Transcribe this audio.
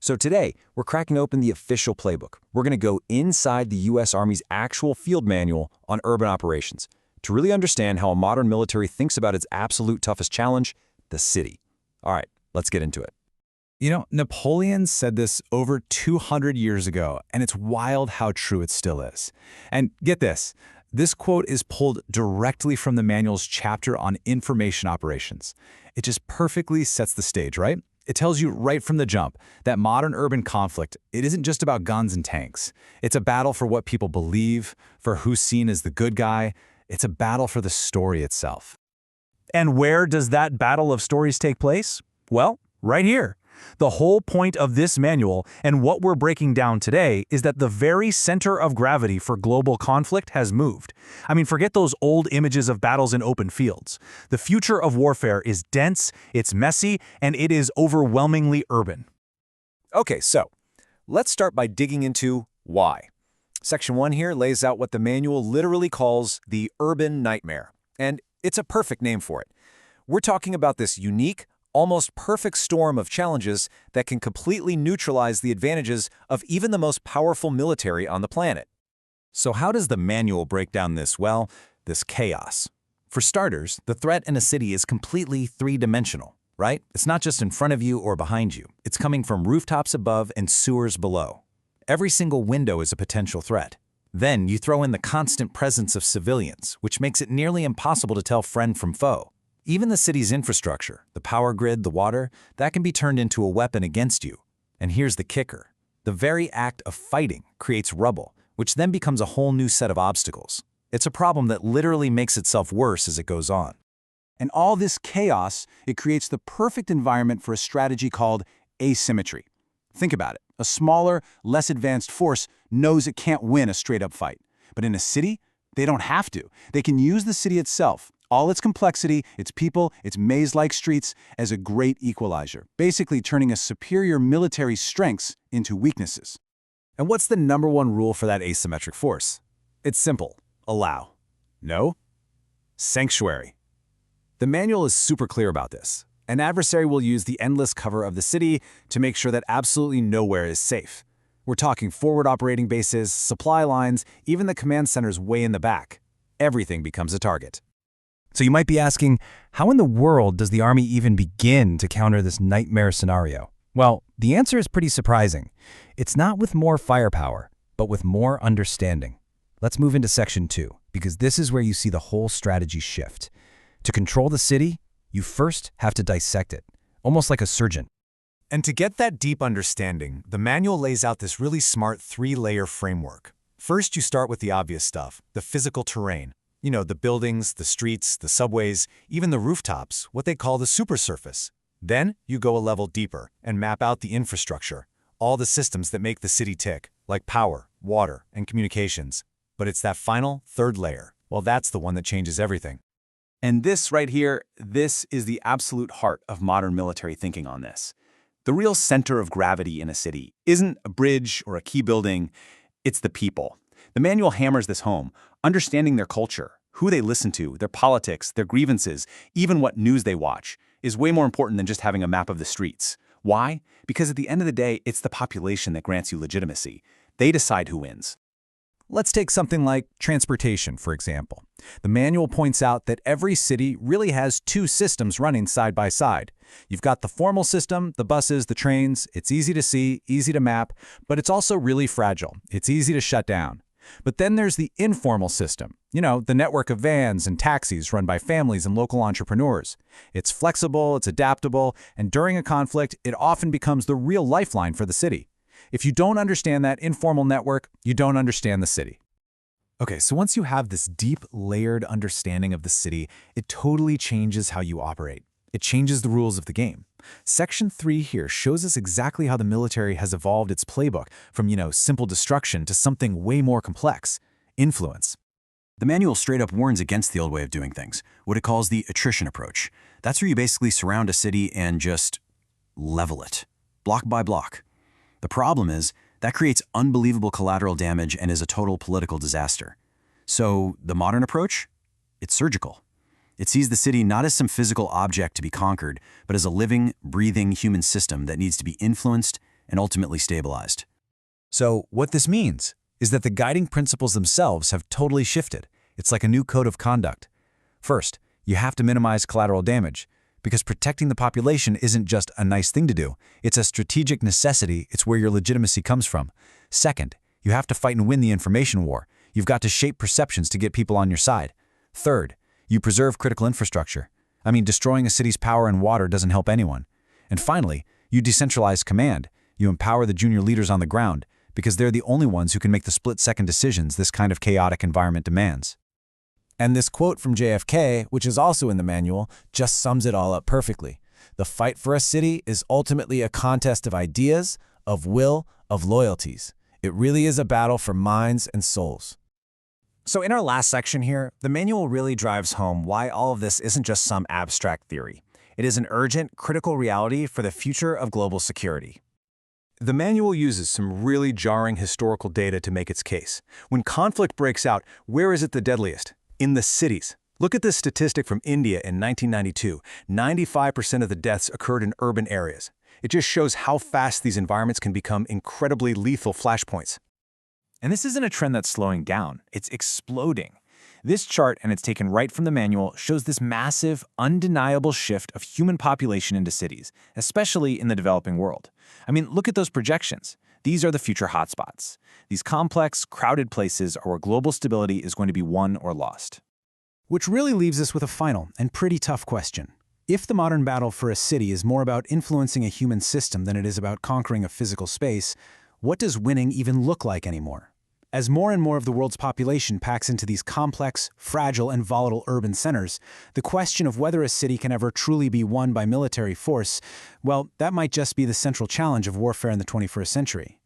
So today, we're cracking open the official playbook. We're going to go inside the U.S. Army's actual field manual on urban operations to really understand how a modern military thinks about its absolute toughest challenge, the city. All right, let's get into it. You know, Napoleon said this over 200 years ago, and it's wild how true it still is. And get this quote is pulled directly from the manual's chapter on information operations. It just perfectly sets the stage, right? It tells you right from the jump that modern urban conflict, it isn't just about guns and tanks. It's a battle for what people believe, for who's seen as the good guy. It's a battle for the story itself. And where does that battle of stories take place? Well, right here. The whole point of this manual and what we're breaking down today is that the very center of gravity for global conflict has moved. I mean, forget those old images of battles in open fields. The future of warfare is dense, it's messy, and it is overwhelmingly urban. Okay, so let's start by digging into why. Section 1 here lays out what the manual literally calls the urban nightmare, and it's a perfect name for it. We're talking about this unique, almost perfect storm of challenges that can completely neutralize the advantages of even the most powerful military on the planet. So how does the manual break down this chaos? For starters, the threat in a city is completely three-dimensional, right? It's not just in front of you or behind you. It's coming from rooftops above and sewers below. Every single window is a potential threat. Then you throw in the constant presence of civilians, which makes it nearly impossible to tell friend from foe. Even the city's infrastructure, the power grid, the water, that can be turned into a weapon against you. And here's the kicker. The very act of fighting creates rubble, which then becomes a whole new set of obstacles. It's a problem that literally makes itself worse as it goes on. And all this chaos, it creates the perfect environment for a strategy called asymmetry. Think about it. A smaller, less advanced force knows it can't win a straight-up fight. But in a city, they don't have to. They can use the city itself, all its complexity, its people, its maze-like streets, as a great equalizer, basically turning a superior military strengths into weaknesses. And what's the number one rule for that asymmetric force? It's simple. Allow. No? Sanctuary. The manual is super clear about this. An adversary will use the endless cover of the city to make sure that absolutely nowhere is safe. We're talking forward operating bases, supply lines, even the command centers way in the back. Everything becomes a target. So you might be asking, how in the world does the Army even begin to counter this nightmare scenario? Well, the answer is pretty surprising. It's not with more firepower, but with more understanding. Let's move into Section 2, because this is where you see the whole strategy shift. To control the city, you first have to dissect it, almost like a surgeon. And to get that deep understanding, the manual lays out this really smart three-layer framework. First, you start with the obvious stuff, the physical terrain. You know, the buildings, the streets, the subways, even the rooftops, what they call the supersurface. Then you go a level deeper and map out the infrastructure, all the systems that make the city tick, like power, water, and communications. But it's that final, third layer. Well, that's the one that changes everything. And this right here, this is the absolute heart of modern military thinking on this. The real center of gravity in a city isn't a bridge or a key building, it's the people. The manual hammers this home, understanding their culture, who they listen to, their politics, their grievances, even what news they watch, is way more important than just having a map of the streets. Why? Because at the end of the day, it's the population that grants you legitimacy. They decide who wins. Let's take something like transportation, for example. The manual points out that every city really has two systems running side by side. You've got the formal system, the buses, the trains. It's easy to see, easy to map, but it's also really fragile. It's easy to shut down. But then there's the informal system, you know, the network of vans and taxis run by families and local entrepreneurs. It's flexible, it's adaptable, and during a conflict, it often becomes the real lifeline for the city. If you don't understand that informal network, you don't understand the city. Okay, so once you have this deep, layered understanding of the city, it totally changes how you operate. It changes the rules of the game. Section 3 here shows us exactly how the military has evolved its playbook from, simple destruction to something way more complex, influence. The manual straight up warns against the old way of doing things, what it calls the attrition approach. That's where you basically surround a city and just level it, block by block. The problem is that creates unbelievable collateral damage and is a total political disaster. So the modern approach? It's surgical. It sees the city not as some physical object to be conquered, but as a living, breathing human system that needs to be influenced, and ultimately stabilized. So what this means is that the guiding principles themselves have totally shifted. It's like a new code of conduct. First, you have to minimize collateral damage, because protecting the population isn't just a nice thing to do. It's a strategic necessity. It's where your legitimacy comes from. Second, you have to fight and win the information war. You've got to shape perceptions to get people on your side. Third, you preserve critical infrastructure. I mean, destroying a city's power and water doesn't help anyone. And finally, you decentralize command. You empower the junior leaders on the ground, because they're the only ones who can make the split-second decisions this kind of chaotic environment demands. And this quote from JFK, which is also in the manual, just sums it all up perfectly. The fight for a city is ultimately a contest of ideas, of will, of loyalties. It really is a battle for minds and souls. So in our last section here, the manual really drives home why all of this isn't just some abstract theory. It is an urgent, critical reality for the future of global security. The manual uses some really jarring historical data to make its case. When conflict breaks out, where is it the deadliest? In the cities. Look at this statistic from India in 1992. 95% of the deaths occurred in urban areas. It just shows how fast these environments can become incredibly lethal flashpoints. And this isn't a trend that's slowing down, it's exploding. This chart, and it's taken right from the manual, shows this massive, undeniable shift of human population into cities, especially in the developing world. I mean, look at those projections. These are the future hotspots. These complex, crowded places are where global stability is going to be won or lost. Which really leaves us with a final and pretty tough question. If the modern battle for a city is more about influencing a human system than it is about conquering a physical space, what does winning even look like anymore? As more and more of the world's population packs into these complex, fragile, and volatile urban centers, the question of whether a city can ever truly be won by military force, well, that might just be the central challenge of warfare in the 21st century.